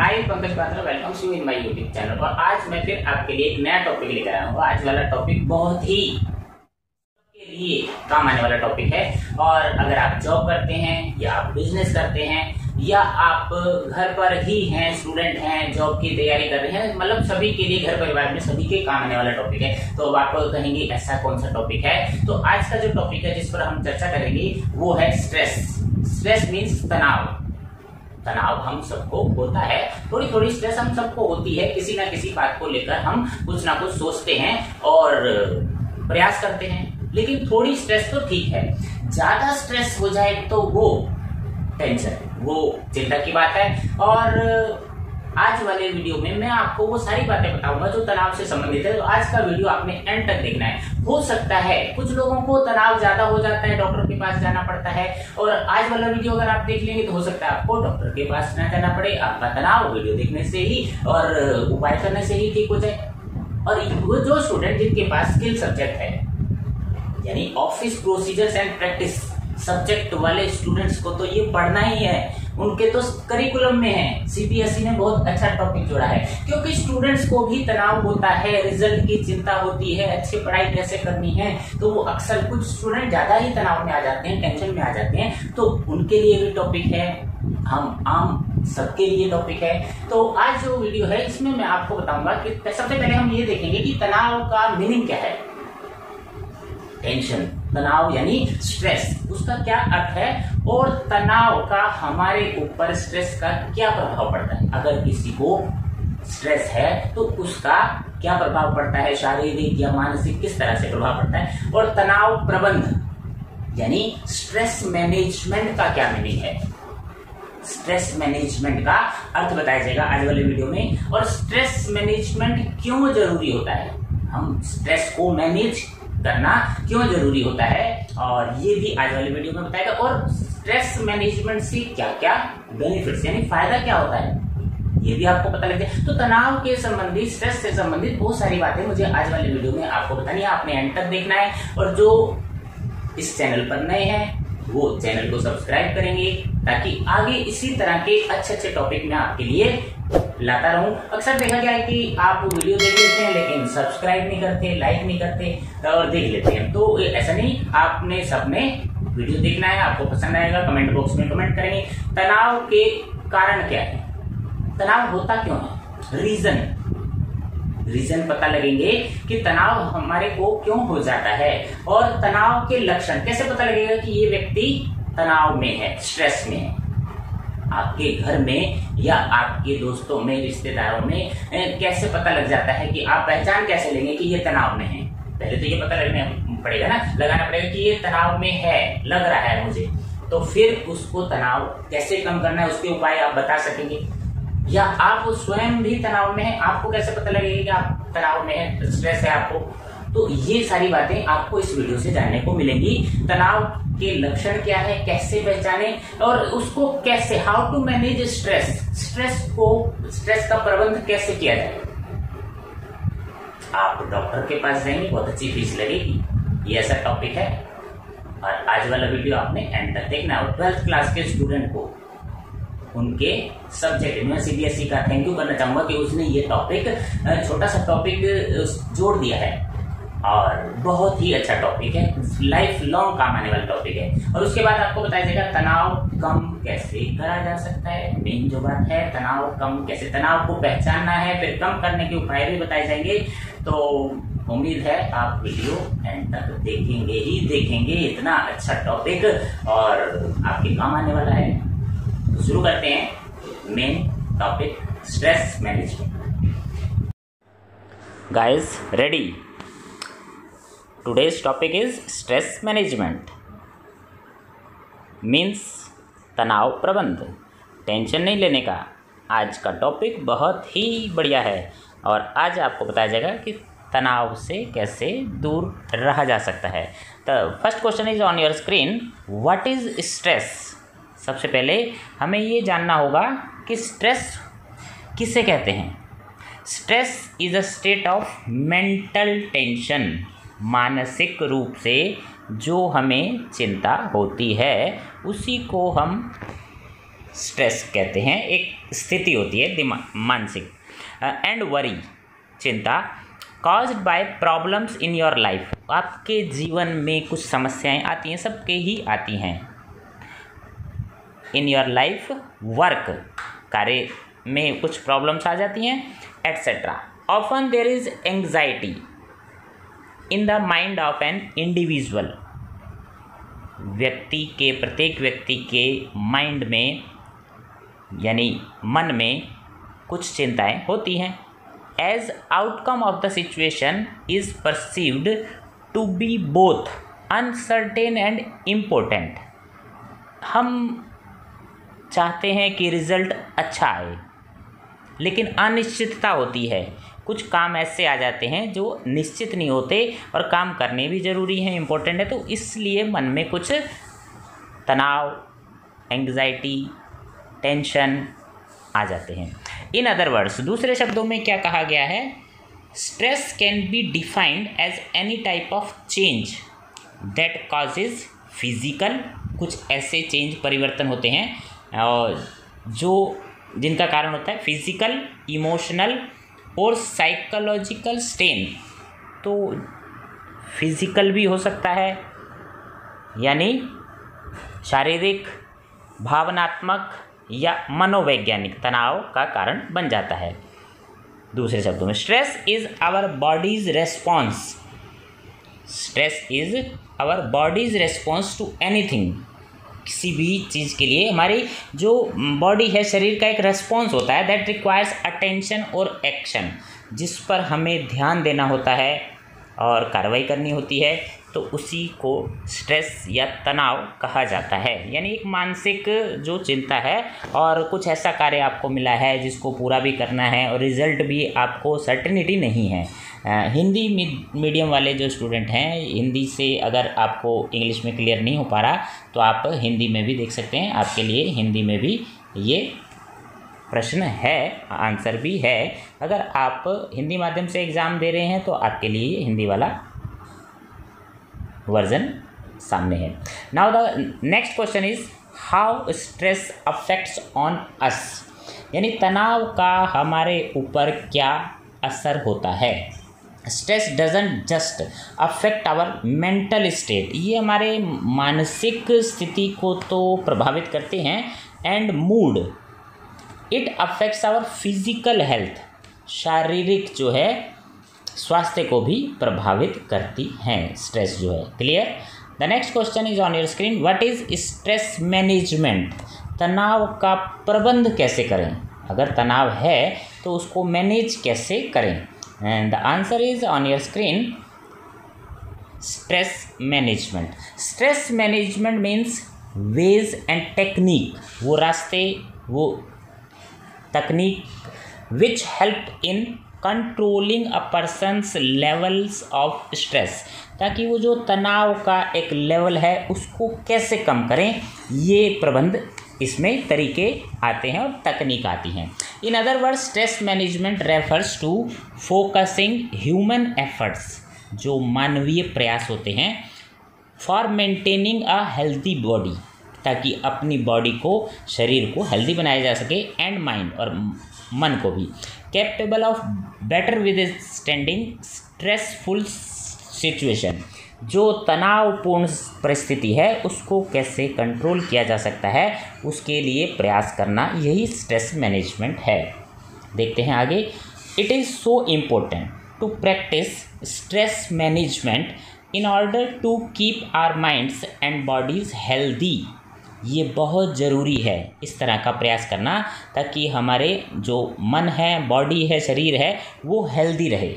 Hi Pankaj Patra, welcome you in my YouTube channel. और आज मैं फिर आपके लिए एक नया टॉपिक लेकर आया हूँ। आज वाला टॉपिक बहुत ही के लिए काम आने वाला टॉपिक है। और अगर आप जॉब करते हैं या आप बिजनेस करते हैं या आप घर पर ही हैं, स्टूडेंट हैं, जॉब की तैयारी कर रहे हैं, मतलब सभी के लिए, घर परिवार में सभी के काम आने वाला टॉपिक है। तो अब आप कहेंगे ऐसा कौन सा टॉपिक है? तो आज का जो टॉपिक है जिस पर हम चर्चा करेंगे वो है स्ट्रेस। स्ट्रेस मीन्स तनाव। तनाव हम सबको होता है, थोड़ी थोड़ी स्ट्रेस हम सबको होती है। किसी ना किसी बात को लेकर हम कुछ ना कुछ सोचते हैं और प्रयास करते हैं, लेकिन थोड़ी स्ट्रेस तो ठीक है। ज्यादा स्ट्रेस हो जाए तो वो टेंशन, वो चिंता की बात है। और आज वाले वीडियो में मैं आपको वो सारी बातें बताऊंगा जो तनाव से संबंधित है। तो आज का वीडियो आपने एंड तक देखना है। हो सकता है कुछ लोगों को तनाव ज्यादा हो जाता है, डॉक्टर के पास जाना पड़ता है, और आज वाला वीडियो अगर आप देख लेंगे तो हो सकता है आपको डॉक्टर के पास ना जाना पड़े, आपका तनाव वीडियो देखने से ही और उपाय करने से ही ठीक हो जाए। और वो जो स्टूडेंट जिनके पास स्किल सब्जेक्ट है, यानी office procedures and practice subject वाले स्टूडेंट्स को तो ये पढ़ना ही है, उनके तो करिकुलम में है। सीबीएसई ने बहुत अच्छा टॉपिक जोड़ा है, क्योंकि स्टूडेंट्स को भी तनाव होता है, रिजल्ट की चिंता होती है, अच्छी पढ़ाई कैसे करनी है। तो वो अक्सर कुछ स्टूडेंट ज्यादा ही तनाव में आ जाते हैं, टेंशन में आ जाते हैं। तो उनके लिए भी टॉपिक है, हम आम सबके लिए टॉपिक है। तो आज जो वीडियो है इसमें मैं आपको बताऊंगा कि सबसे पहले हम ये देखेंगे कि तनाव का मीनिंग क्या है। टेंशन, तनाव यानी स्ट्रेस, उसका क्या अर्थ है, और तनाव का हमारे ऊपर स्ट्रेस का क्या प्रभाव पड़ता है। अगर किसी को स्ट्रेस है तो उसका क्या प्रभाव पड़ता है, शारीरिक या मानसिक, किस तरह से प्रभाव पड़ता है। और तनाव प्रबंध यानी स्ट्रेस मैनेजमेंट का क्या मीनिंग है, स्ट्रेस मैनेजमेंट का अर्थ बताया जाएगा आज वाले वीडियो में। और स्ट्रेस मैनेजमेंट क्यों जरूरी होता है, हम स्ट्रेस को मैनेज करना क्यों जरूरी होता है, और ये भी आज वाले वीडियो में बताएगा। और स्ट्रेस मैनेजमेंट से क्या क्या बेनिफिट्स यानी फायदा क्या होता है, ये भी आपको पता लग जाए। तो तनाव के संबंधित, स्ट्रेस से संबंधित बहुत सारी बातें मुझे आज वाले वीडियो में आपको बतानी है। आपने एंड तक देखना है, और जो इस चैनल पर नए हैं वो चैनल को सब्सक्राइब करेंगे, ताकि आगे इसी तरह के अच्छे अच्छे टॉपिक में आपके लिए लाता रहूं। अक्सर देखा गया है कि आप वीडियो देख लेते हैं लेकिन सब्सक्राइब नहीं करते, लाइक नहीं करते, और देख लेते हैं। तो ऐसा नहीं, आपने सबने वीडियो देखना है, आपको पसंद आएगा, कमेंट बॉक्स में कमेंट करेंगे। तनाव के कारण क्या है, तनाव होता क्यों है, रीजन पता लगेंगे कि तनाव हमारे को क्यों हो जाता है। और तनाव के लक्षण कैसे पता लगेगा कि ये व्यक्ति तनाव में है, स्ट्रेस में है। आपके घर में या आपके दोस्तों में, रिश्तेदारों में कैसे पता लग जाता है, कि आप पहचान कैसे लेंगे कि ये तनाव में है। पहले तो ये पता लगाना पड़ेगा कि ये तनाव में है, लग रहा है मुझे। तो फिर उसको तनाव कैसे कम करना है, उसके उपाय आप बता सकेंगे। या आप स्वयं भी तनाव में है, आपको कैसे पता लगेगा कि आप तनाव में है, स्ट्रेस है आपको। तो ये सारी बातें आपको इस वीडियो से जानने को मिलेंगी। तनाव के लक्षण क्या है, कैसे पहचाने, और उसको कैसे, how to manage stress, stress का प्रबंध कैसे किया जाए। आप डॉक्टर के पास जाएंगे, बहुत अच्छी फीस लगेगी, ये ऐसा टॉपिक है। और आज वाला वीडियो आपने एंड तक देखना है। और 12th क्लास के स्टूडेंट को उनके सब्जेक्ट में सीबीएसई का थैंक यू करना चाहूंगा कि उसने ये टॉपिक, छोटा सा टॉपिक जोड़ दिया है, और बहुत ही अच्छा टॉपिक है, लाइफ लॉन्ग काम आने वाला टॉपिक है। और उसके बाद आपको बताया जाएगा तनाव कम कैसे करा जा सकता है। मेन जो बात है, तनाव कम कैसे, तनाव को पहचानना है, फिर कम करने के उपाय भी बताए जाएंगे। तो उम्मीद है आप वीडियो एंड तक देखेंगे, इतना अच्छा टॉपिक और आपके काम आने वाला है। तो शुरू करते हैं main topic, stress management. Guys ready, today's topic is stress management means तनाव प्रबंध। टेंशन नहीं लेने का आज का टॉपिक बहुत ही बढ़िया है, और आज आपको बताया जाएगा कि तनाव से कैसे दूर रहा जा सकता है। तो first question is on your screen, what is stress. सबसे पहले हमें ये जानना होगा कि स्ट्रेस किसे कहते हैं। Stress is a state of mental tension, मानसिक रूप से जो हमें चिंता होती है उसी को हम स्ट्रेस कहते हैं, एक स्थिति होती है मानसिक। एंड वरी, चिंता, caused by problems in your life, आपके जीवन में कुछ समस्याएं आती हैं, सबके ही आती हैं। इन योर लाइफ, वर्क, कार्य में कुछ प्रॉब्लम्स आ जाती हैं, etcetera. Often there is anxiety in the mind of an individual, प्रत्येक व्यक्ति के माइंड में यानी मन में कुछ चिंताएं होती हैं। As outcome of the situation is perceived to be both uncertain and important, हम चाहते हैं कि रिजल्ट अच्छा आए, लेकिन अनिश्चितता होती है। कुछ काम ऐसे आ जाते हैं जो निश्चित नहीं होते और काम करने भी ज़रूरी हैं, इम्पोर्टेंट है, तो इसलिए मन में कुछ तनाव, एंग्जाइटी, टेंशन आ जाते हैं। इन अदर वर्ड्स, दूसरे शब्दों में क्या कहा गया है, stress can be defined as any type of change that causes physical, कुछ ऐसे चेंज, परिवर्तन होते हैं और जिनका कारण होता है फिजिकल, इमोशनल और साइकोलॉजिकल स्ट्रेन। तो फिजिकल भी हो सकता है, यानी शारीरिक, भावनात्मक या मनोवैज्ञानिक तनाव का कारण बन जाता है। दूसरे शब्दों में, stress is our body's response, stress is our body's response to anything, किसी भी चीज़ के लिए हमारी जो बॉडी है, शरीर का एक रेस्पॉन्स होता है, दैट रिक्वायर्स अटेंशन और एक्शन, जिस पर हमें ध्यान देना होता है और कार्रवाई करनी होती है, तो उसी को स्ट्रेस या तनाव कहा जाता है। यानी एक मानसिक जो चिंता है और कुछ ऐसा कार्य आपको मिला है जिसको पूरा भी करना है और रिज़ल्ट भी आपको सर्टेनिटी नहीं है। हिंदी मीडियम वाले जो स्टूडेंट हैं, हिंदी से अगर आपको इंग्लिश में क्लियर नहीं हो पा रहा तो आप हिंदी में भी देख सकते हैं, आपके लिए हिंदी में भी ये प्रश्न है, आंसर भी है। अगर आप हिंदी माध्यम से एग्ज़ाम दे रहे हैं तो आपके लिए हिंदी वाला वर्जन सामने है। Now the next question is how stress affects on us, यानी तनाव का हमारे ऊपर क्या असर होता है। Stress doesn't just affect our mental state, ये हमारे मानसिक स्थिति को तो प्रभावित करते हैं, and mood, it affects our physical health, शारीरिक जो है स्वास्थ्य को भी प्रभावित करती हैं स्ट्रेस जो है। Clear. The next question is on your screen, what is stress management, तनाव का प्रबंध कैसे करें, अगर तनाव है तो उसको मैनेज कैसे करें। And the answer is on your screen, stress management. Stress management means ways and technique, वो रास्ते, वो तकनीक which help in controlling a person's levels of stress, ताकि वो जो तनाव का एक लेवल है उसको कैसे कम करें, ये प्रबंध, इसमें तरीके आते हैं और तकनीक आती हैं। In other words, stress management refers to focusing human efforts, जो मानवीय प्रयास होते हैं, for maintaining a healthy body, ताकि अपनी बॉडी को, शरीर को हेल्दी बनाया जा सके, एंड माइंड, और मन को भी, capable of better withstanding stressful situation, जो तनावपूर्ण परिस्थिति है उसको कैसे कंट्रोल किया जा सकता है, उसके लिए प्रयास करना, यही स्ट्रेस मैनेजमेंट है। देखते हैं आगे। It is so important to practice stress management in order to keep our minds and bodies healthy, ये बहुत ज़रूरी है इस तरह का प्रयास करना, ताकि हमारे जो मन है, बॉडी है, शरीर है, वो हेल्दी रहे,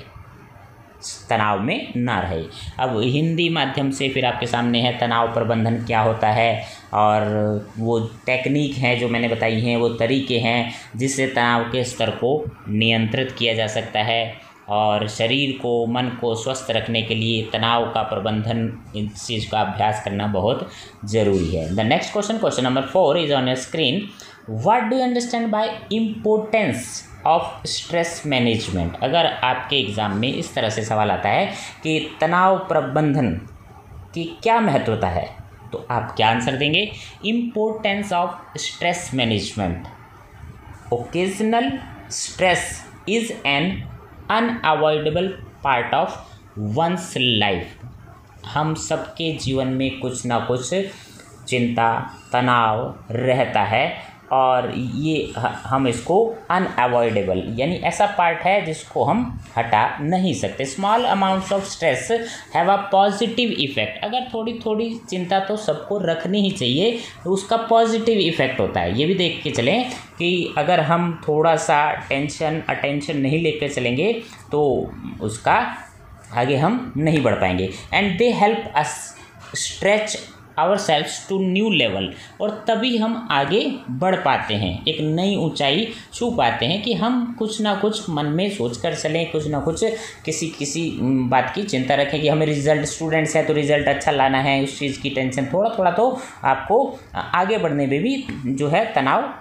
तनाव में ना रहे। अब हिंदी माध्यम से फिर आपके सामने है तनाव प्रबंधन क्या होता है, और वो टेक्निक हैं जो मैंने बताई हैं, वो तरीके हैं जिससे तनाव के स्तर को नियंत्रित किया जा सकता है, और शरीर को, मन को स्वस्थ रखने के लिए तनाव का प्रबंधन, इस चीज़ का अभ्यास करना बहुत ज़रूरी है। The next question, question number 4 is on your screen, what do you understand by importance of stress management. अगर आपके एग्ज़ाम में इस तरह से सवाल आता है कि तनाव प्रबंधन की क्या महत्वता है, तो आप क्या आंसर देंगे? Importance of stress management. Occasional stress is an unavoidable part of one's life. हम सबके जीवन में कुछ ना कुछ चिंता, तनाव रहता है और ये हम इसको अनअवॉइडेबल यानी ऐसा पार्ट है जिसको हम हटा नहीं सकते। Small amounts of stress have a positive effect. अगर थोड़ी थोड़ी चिंता तो सबको रखनी ही चाहिए, तो उसका पॉजिटिव इफेक्ट होता है। ये भी देख के चलें कि अगर हम थोड़ा सा अटेंशन नहीं लेकर चलेंगे तो उसका आगे हम नहीं बढ़ पाएंगे। And they help us stretch ourselves to new level. और तभी हम आगे बढ़ पाते हैं, एक नई ऊंचाई छू पाते हैं कि हम कुछ ना कुछ मन में सोच कर चलें, कुछ ना कुछ किसी बात की चिंता रखें कि हमें रिजल्ट, स्टूडेंट्स हैं तो रिजल्ट अच्छा लाना है, उस चीज़ की टेंशन थोड़ा थोड़ा तो आपको आगे बढ़ने में भी जो है तनाव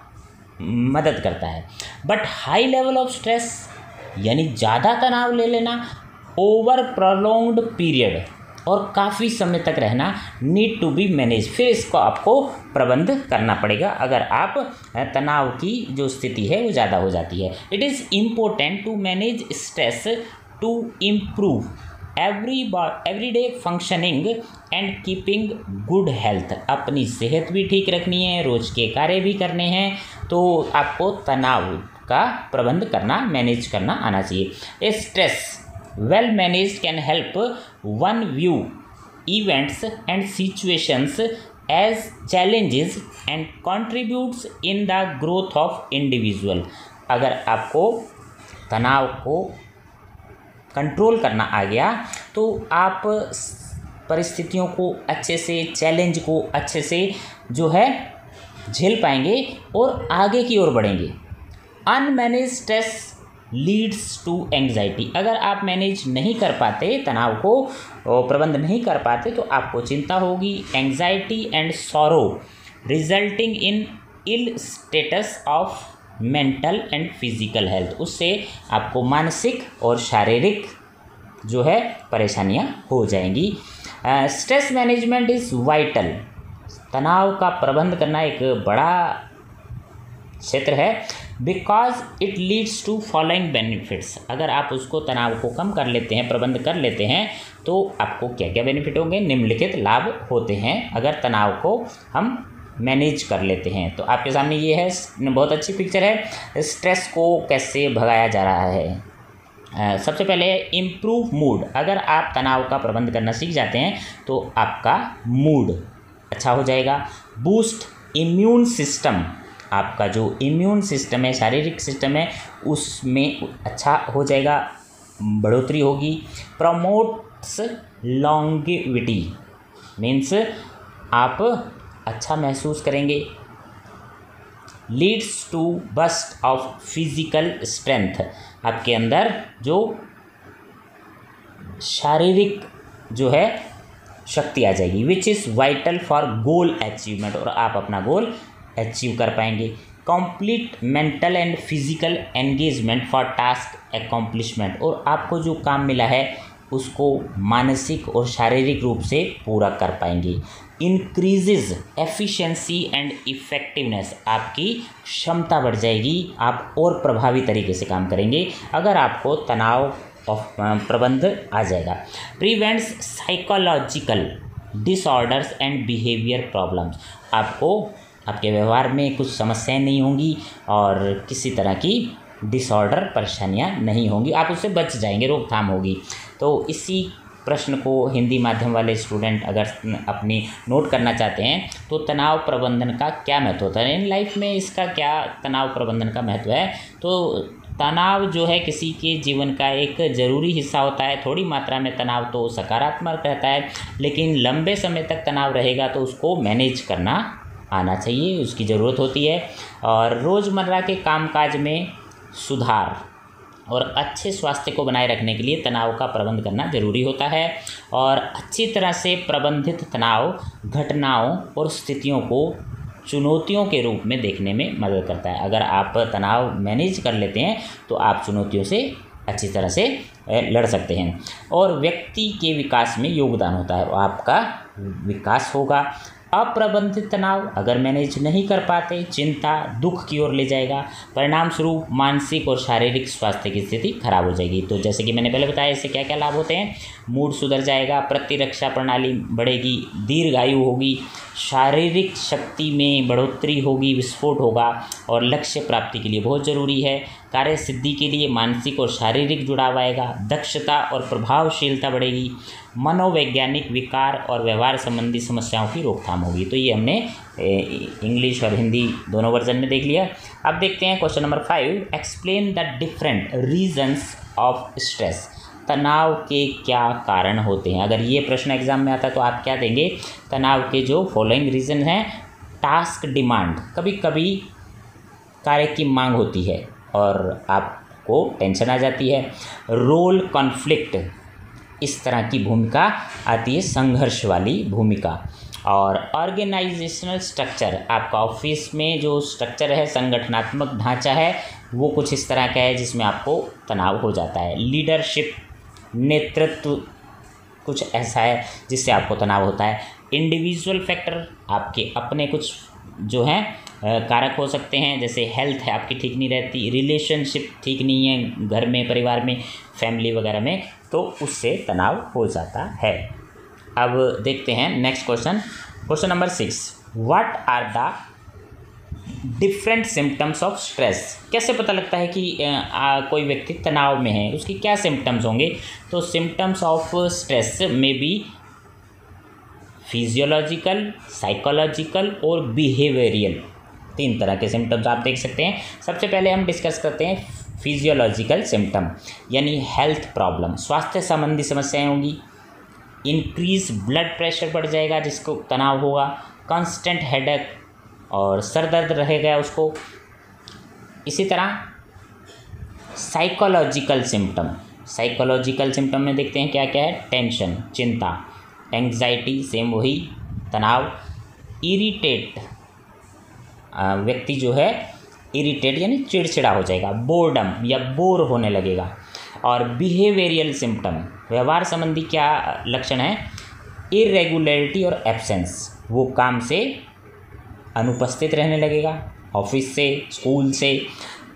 मदद करता है। But high level of stress यानी ज़्यादा तनाव ले लेना, ओवर प्रोलॉन्ग्ड पीरियड और काफ़ी समय तक रहना, नीड टू बी मैनेज। फिर इसको आपको प्रबंध करना पड़ेगा अगर आप तनाव की जो स्थिति है वो ज़्यादा हो जाती है। It is important to manage stress to improve everyday functioning and keeping good health. अपनी सेहत भी ठीक रखनी है, रोज़ के कार्य भी करने हैं, तो आपको तनाव का प्रबंध करना, मैनेज करना आना चाहिए। Stress well managed can help one view events and situations as challenges and contributes in the growth of individual। अगर आपको तनाव को कंट्रोल करना आ गया तो आप परिस्थितियों को अच्छे से, चैलेंज को अच्छे से जो है झेल पाएंगे और आगे की ओर बढ़ेंगे। Unmanaged stress leads to anxiety. अगर आप मैनेज नहीं कर पाते, तनाव को प्रबंध नहीं कर पाते, तो आपको चिंता होगी, anxiety and sorrow resulting in ill status of mental and physical health. उससे आपको मानसिक और शारीरिक जो है परेशानियां हो जाएंगी। Stress management is vital. तनाव का प्रबंध करना एक बड़ा क्षेत्र है, because it leads to following benefits. अगर आप उसको, तनाव को कम कर लेते हैं, प्रबंध कर लेते हैं, तो आपको क्या क्या बेनिफिट होंगे? निम्नलिखित लाभ होते हैं अगर तनाव को हम मैनेज कर लेते हैं। तो आपके सामने ये है, बहुत अच्छी पिक्चर है, स्ट्रेस को कैसे भगाया जा रहा है। सबसे पहले इम्प्रूव मूड। अगर आप तनाव का प्रबंध करना सीख जाते हैं तो आपका मूड अच्छा हो जाएगा। Boost immune system. आपका जो इम्यून सिस्टम है, शारीरिक सिस्टम है, उसमें अच्छा हो जाएगा, बढ़ोतरी होगी। प्रमोट्स लॉन्गेविटी मीन्स आप अच्छा महसूस करेंगे। Leads to boost of physical strength. आपके अंदर जो शारीरिक जो है शक्ति आ जाएगी, which is vital for goal achievement. और आप अपना गोल अचीव कर पाएंगे। Complete mental and physical engagement for task accomplishment. और आपको जो काम मिला है उसको मानसिक और शारीरिक रूप से पूरा कर पाएंगे। Increases efficiency and effectiveness. आपकी क्षमता बढ़ जाएगी, आप और प्रभावी तरीके से काम करेंगे अगर आपको तनाव प्रबंध आ जाएगा। Prevents psychological disorders and behaviour problems. आपको आपके व्यवहार में कुछ समस्याएं नहीं होंगी और किसी तरह की डिसऑर्डर, परेशानियां नहीं होंगी, आप उससे बच जाएंगे, रोकथाम होगी। तो इसी प्रश्न को हिंदी माध्यम वाले स्टूडेंट अगर अपनी नोट करना चाहते हैं तो तनाव प्रबंधन का क्या महत्व होता है इन लाइफ में, इसका क्या तनाव प्रबंधन का महत्व है। तो तनाव जो है किसी के जीवन का एक ज़रूरी हिस्सा होता है। थोड़ी मात्रा में तनाव तो सकारात्मक रहता है, लेकिन लंबे समय तक तनाव रहेगा तो उसको मैनेज करना आना चाहिए, उसकी ज़रूरत होती है। और रोज़मर्रा के कामकाज में सुधार और अच्छे स्वास्थ्य को बनाए रखने के लिए तनाव का प्रबंध करना ज़रूरी होता है। और अच्छी तरह से प्रबंधित तनाव घटनाओं और स्थितियों को चुनौतियों के रूप में देखने में मदद करता है। अगर आप तनाव मैनेज कर लेते हैं तो आप चुनौतियों से अच्छी तरह से लड़ सकते हैं और व्यक्ति के विकास में योगदान होता है, आपका विकास होगा। अप्रबंधित तनाव, अगर मैनेज नहीं कर पाते, चिंता दुख की ओर ले जाएगा। परिणाम स्वरूप मानसिक और शारीरिक स्वास्थ्य की स्थिति खराब हो जाएगी। तो जैसे कि मैंने पहले बताया, इससे क्या क्या लाभ होते हैं। मूड सुधर जाएगा, प्रतिरक्षा प्रणाली बढ़ेगी, दीर्घायु होगी, शारीरिक शक्ति में बढ़ोतरी होगी, विस्फोट होगा और लक्ष्य प्राप्ति के लिए बहुत ज़रूरी है। कार्य सिद्धि के लिए मानसिक और शारीरिक जुड़ाव आएगा, दक्षता और प्रभावशीलता बढ़ेगी, मनोवैज्ञानिक विकार और व्यवहार संबंधी समस्याओं की रोकथाम होगी। तो ये हमने इंग्लिश और हिंदी दोनों वर्जन में देख लिया। अब देखते हैं question number 5, explain the different reasons of stress. तनाव के क्या कारण होते हैं। अगर ये प्रश्न एग्जाम में आता है तो आप क्या देंगे, तनाव के जो फॉलोइंग रीजन हैं। टास्क डिमांड, कभी कभी कार्य की मांग होती है और आपको टेंशन आ जाती है। रोल कॉन्फ्लिक्ट, इस तरह की भूमिका आती है, संघर्ष वाली भूमिका। और ऑर्गेनाइजेशनल स्ट्रक्चर, आपका ऑफिस में जो स्ट्रक्चर है, संगठनात्मक ढांचा है, वो कुछ इस तरह का है जिसमें आपको तनाव हो जाता है। लीडरशिप, नेतृत्व कुछ ऐसा है जिससे आपको तनाव होता है। इंडिविजुअल फैक्टर, आपके अपने कुछ जो हैं कारक हो सकते हैं, जैसे हेल्थ है आपकी ठीक नहीं रहती, रिलेशनशिप ठीक नहीं है घर में, परिवार में, फैमिली वगैरह में, तो उससे तनाव हो जाता है। अब देखते हैं next question, question number 6, what are the different symptoms of stress. कैसे पता लगता है कि कोई व्यक्ति तनाव में है, उसकी क्या सिम्टम्स होंगे। तो सिम्टम्स ऑफ स्ट्रेस में भी फिजियोलॉजिकल, साइकोलॉजिकल और बिहेवियरियल, 3 तरह के सिम्टम्स आप देख सकते हैं। सबसे पहले हम डिस्कस करते हैं फिजियोलॉजिकल सिम्टम, यानी हेल्थ प्रॉब्लम, स्वास्थ्य संबंधी समस्याएं होंगी। इंक्रीज ब्लड प्रेशर बढ़ जाएगा जिसको तनाव होगा। कांस्टेंट हेडेक और सर दर्द रहेगा उसको। इसी तरह साइकोलॉजिकल सिम्टम, साइकोलॉजिकल सिम्टम में देखते हैं क्या क्या है। टेंशन, चिंता, एंग्जाइटी, सेम वही तनाव। इरिटेट, व्यक्ति जो है इरिटेट यानी चिड़चिड़ा हो जाएगा। बोर्डम या बोर होने लगेगा। और बिहेवियरियल सिम्टम, व्यवहार संबंधी क्या लक्षण है। इरेगुलरिटी और एब्सेंस, वो काम से अनुपस्थित रहने लगेगा, ऑफिस से, स्कूल से।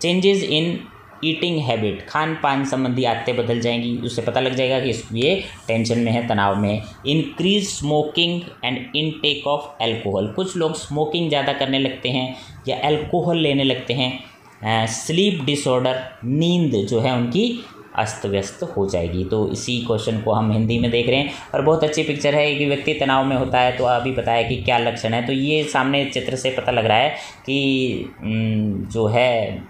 Changes in eating habit, Khan पान संबंधी आदतें बदल जाएंगी, उससे पता लग जाएगा कि ये टेंशन में है, तनाव में है। Increase smoking and intake of alcohol, कुछ लोग स्मोकिंग ज़्यादा करने लगते हैं या एल्कोहल लेने लगते हैं। स्लीप डिसऑर्डर, नींद जो है उनकी अस्त व्यस्त हो जाएगी। तो इसी क्वेश्चन को हम हिंदी में देख रहे हैं और बहुत अच्छी पिक्चर है कि व्यक्ति तनाव में होता है तो अभी बताया कि क्या लक्षण है। तो ये सामने चित्र से पता लग रहा है कि जो है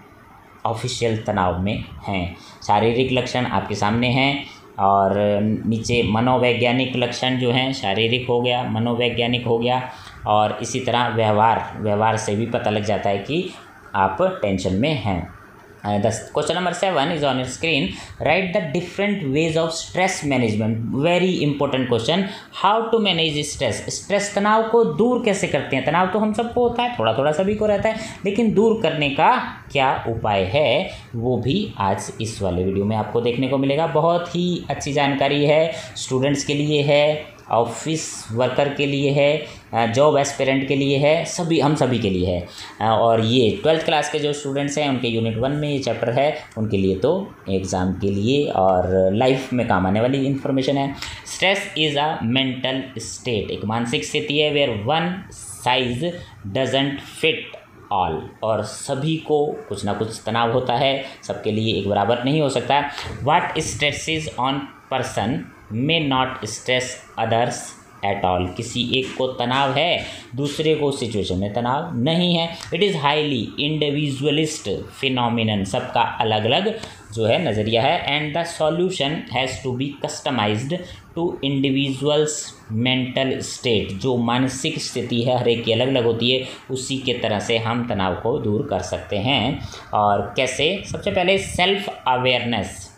ऑफिशियल तनाव में हैं। शारीरिक लक्षण आपके सामने हैं और नीचे मनोवैज्ञानिक लक्षण जो हैं, शारीरिक हो गया, मनोवैज्ञानिक हो गया, और इसी तरह व्यवहार से भी पता लग जाता है कि आप टेंशन में हैं। Question number 7 is on your screen. Write the different ways of stress management. Very important question, how to manage stress. Stress, तनाव को दूर कैसे करते हैं। तनाव तो हम सबको होता है, थोड़ा थोड़ा सभी को रहता है, लेकिन दूर करने का क्या उपाय है वो भी आज इस वाले वीडियो में आपको देखने को मिलेगा। बहुत ही अच्छी जानकारी है, स्टूडेंट्स के लिए है, ऑफिस वर्कर के लिए है, जॉब एस्पिरेंट के लिए है, हम सभी के लिए है। और ये 12th क्लास के जो स्टूडेंट्स हैं उनके यूनिट 1 में ये चैप्टर है, उनके लिए तो एग्ज़ाम के लिए और लाइफ में काम आने वाली इन्फॉर्मेशन है। Stress is a mental state, एक मानसिक स्थिति है where one size doesn't fit all, और सभी को कुछ ना कुछ तनाव होता है, सबके लिए एक बराबर नहीं हो सकता। What stresses on person may not stress others at all, किसी एक को तनाव है, दूसरे को सिचुएशन में तनाव नहीं है। It is highly individualist phenomenon, सबका अलग अलग जो है नज़रिया है। And the solution has to be customised to individual's mental state, जो मानसिक स्थिति है हर एक की अलग अलग होती है, उसी के तरह से हम तनाव को दूर कर सकते हैं। और कैसे, सबसे पहले सेल्फ अवेयरनेस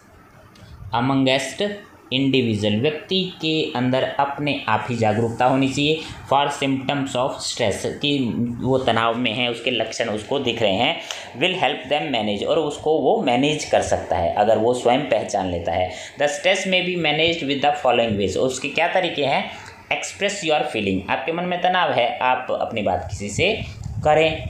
अमंगेस्ट इंडिविजुअल, व्यक्ति के अंदर अपने आप ही जागरूकता होनी चाहिए। फॉर सिम्टम्स ऑफ स्ट्रेस, कि वो तनाव में है, उसके लक्षण उसको दिख रहे हैं, विल हेल्प देम मैनेज, और उसको वो मैनेज कर सकता है अगर वो स्वयं पहचान लेता है। द स्ट्रेस में be managed with the following veg, उसके क्या तरीके हैं। एक्सप्रेस योर फीलिंग, आपके मन में तनाव है, आप अपनी बात किसी से करें,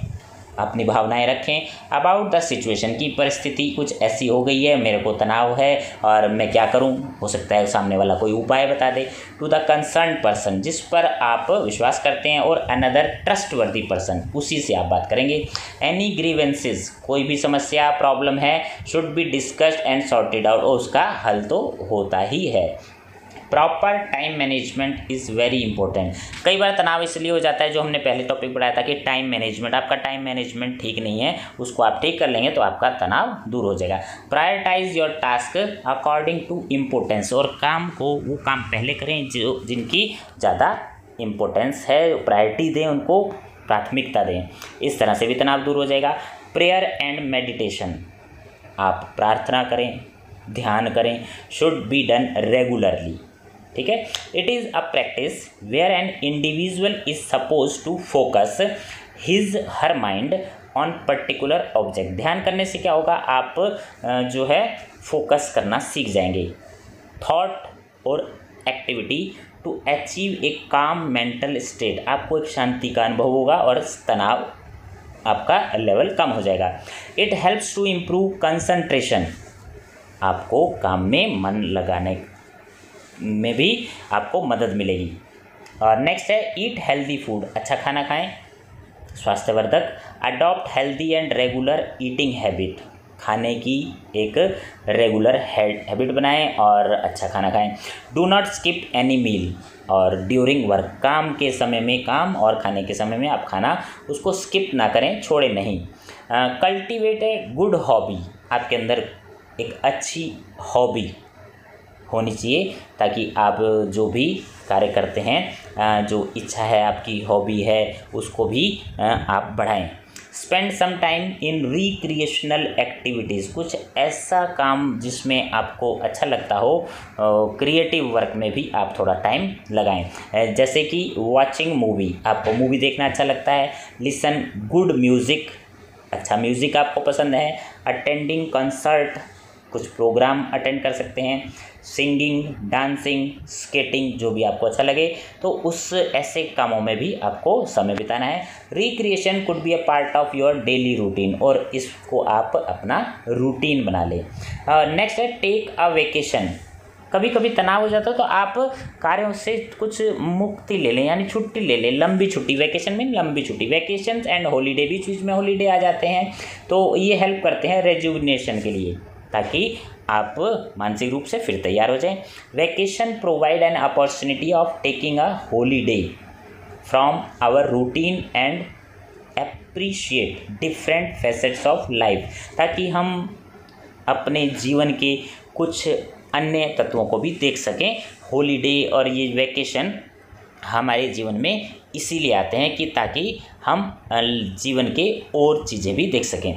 अपनी भावनाएं रखें। अबाउट द सिचुएशन, की परिस्थिति कुछ ऐसी हो गई है, मेरे को तनाव है और मैं क्या करूं, हो सकता है सामने वाला कोई उपाय बता दे। टू द कंसर्न पर्सन, जिस पर आप विश्वास करते हैं, और अनदर ट्रस्टवर्दी पर्सन, उसी से आप बात करेंगे। एनी ग्रीवेंसेस, कोई भी समस्या प्रॉब्लम है, should be discussed and sorted out, और उसका हल तो होता ही है। Proper time management is very important. कई बार तनाव इसलिए हो जाता है, जो हमने पहले टॉपिक पढ़ाया था कि टाइम मैनेजमेंट, आपका टाइम मैनेजमेंट ठीक नहीं है, उसको आप ठीक कर लेंगे तो आपका तनाव दूर हो जाएगा। Prioritise your task according to importance, और काम को वो काम पहले करें जो जिनकी ज़्यादा इम्पोर्टेंस है, प्रायोरिटी दें, उनको प्राथमिकता दें, इस तरह से भी तनाव दूर हो जाएगा। प्रेयर एंड मेडिटेशन, आप प्रार्थना करें, ध्यान करें, शुड बी डन रेगुलरली, ठीक है। It is a practice where an individual is suppose to focus his her mind on particular object. ध्यान करने से क्या होगा, आप जो है फोकस करना सीख जाएंगे। थॉट और एक्टिविटी टू अचीव ए काम मेंटल स्टेट, आपको एक शांति का अनुभव होगा और तनाव आपका लेवल कम हो जाएगा। It helps to improve concentration, आपको काम में मन लगाने में भी आपको मदद मिलेगी। और नेक्स्ट है ईट हेल्दी फूड, अच्छा खाना खाएं, स्वास्थ्यवर्धक। Adopt healthy and regular eating habit, खाने की एक रेगुलर हैबिट बनाएं और अच्छा खाना खाएं। Do not skip any meal, और ड्यूरिंग वर्क, काम के समय में काम और खाने के समय में आप खाना उसको स्किप ना करें, छोड़े नहीं। कल्टिवेट ए गुड हॉबी, आपके अंदर एक अच्छी हॉबी होनी चाहिए, ताकि आप जो भी कार्य करते हैं, जो इच्छा है आपकी हॉबी है, उसको भी आप बढ़ाएं। Spend some time in recreational activities, कुछ ऐसा काम जिसमें आपको अच्छा लगता हो, क्रिएटिव वर्क में भी आप थोड़ा टाइम लगाएं, जैसे कि वॉचिंग मूवी, आपको मूवी देखना अच्छा लगता है। लिसन गुड म्यूज़िक, अच्छा म्यूज़िक आपको पसंद है। अटेंडिंग कंसर्ट, कुछ प्रोग्राम अटेंड कर सकते हैं। सिंगिंग, डांसिंग, स्केटिंग, जो भी आपको अच्छा लगे, तो उस ऐसे कामों में भी आपको समय बिताना है। Recreation could be a part of your daily routine, और इसको आप अपना रूटीन बना लें। नेक्स्ट है टेक अ वेकेशन, कभी कभी तनाव हो जाता है तो आप कार्यों से कुछ मुक्ति ले लें, यानी छुट्टी ले लें, लंबी छुट्टी। वेकेशन में लंबी छुट्टी, वेकेशन एंड हॉलीडे, बीच बीच में हॉलीडे आ जाते हैं, तो ये हेल्प करते हैं रेजुविनेशन के लिए, ताकि आप मानसिक रूप से फिर तैयार हो जाएं। Vacation provide an opportunity of taking a holiday from our routine and appreciate different facets of life, ताकि हम अपने जीवन के कुछ अन्य तत्वों को भी देख सकें। हॉलीडे और ये वैकेशन हमारे जीवन में इसीलिए आते हैं कि ताकि हम जीवन के और चीज़ें भी देख सकें।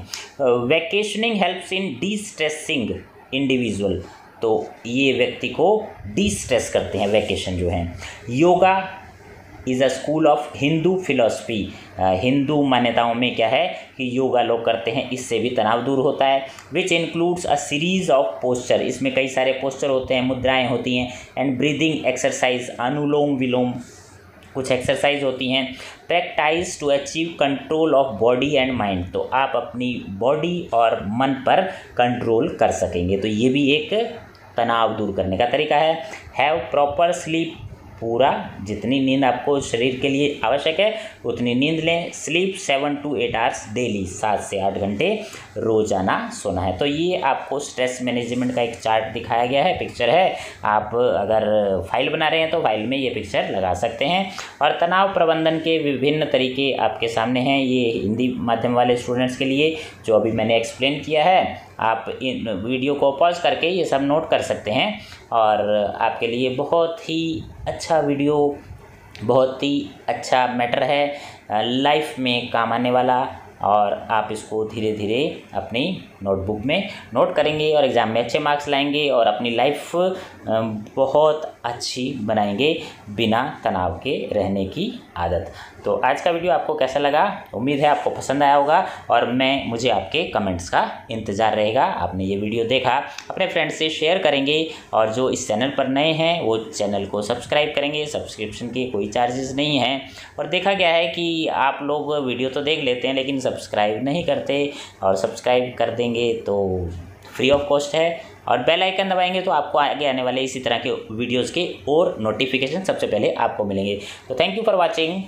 Vacationing helps in destressing individual, तो ये व्यक्ति को डी स्ट्रेस करते हैं वैकेशन जो हैं। Yoga is a school of Hindu philosophy, Hindu मान्यताओं में क्या है कि योगा लोग करते हैं, इससे भी तनाव दूर होता है। Which includes a series of posture, इसमें कई सारे पोस्चर होते हैं, मुद्राएं होती हैं। And breathing exercise, anulom vilom कुछ एक्सरसाइज होती हैं। Practice to achieve control of body and mind, तो आप अपनी बॉडी और मन पर कंट्रोल कर सकेंगे, तो ये भी एक तनाव दूर करने का तरीका है। हैव प्रॉपर स्लीप, पूरा जितनी नींद आपको शरीर के लिए आवश्यक है उतनी नींद लें। स्लीप 7 to 8 आवर्स डेली, 7 से 8 घंटे रोजाना सोना है। तो ये आपको स्ट्रेस मैनेजमेंट का एक चार्ट दिखाया गया है, पिक्चर है। आप अगर फाइल बना रहे हैं तो फाइल में ये पिक्चर लगा सकते हैं। और तनाव प्रबंधन के विभिन्न तरीके आपके सामने हैं, ये हिंदी माध्यम वाले स्टूडेंट्स के लिए जो अभी मैंने एक्सप्लेन किया है। आप इन वीडियो को पॉज करके ये सब नोट कर सकते हैं, और आपके लिए बहुत ही अच्छा वीडियो, बहुत ही अच्छा मैटर है, लाइफ में काम आने वाला, और आप इसको धीरे धीरे अपनी नोटबुक में नोट करेंगे और एग्ज़ाम में अच्छे मार्क्स लाएंगे और अपनी लाइफ बहुत अच्छी बनाएंगे बिना तनाव के रहने की आदत। तो आज का वीडियो आपको कैसा लगा? उम्मीद है आपको पसंद आया होगा और मुझे आपके कमेंट्स का इंतज़ार रहेगा। आपने ये वीडियो देखा, अपने फ्रेंड्स से शेयर करेंगे और जो इस चैनल पर नए हैं वो चैनल को सब्सक्राइब करेंगे। सब्सक्रिप्शन के कोई चार्जेस नहीं हैं। और देखा गया है कि आप लोग वीडियो तो देख लेते हैं लेकिन सब्सक्राइब नहीं करते, और सब्सक्राइब कर देंगे तो फ्री ऑफ कॉस्ट है, और बेल आइकन दबाएंगे तो आपको आगे आने वाले इसी तरह के वीडियोज़ के और नोटिफिकेशन सबसे पहले आपको मिलेंगे। तो थैंक यू फॉर वॉचिंग।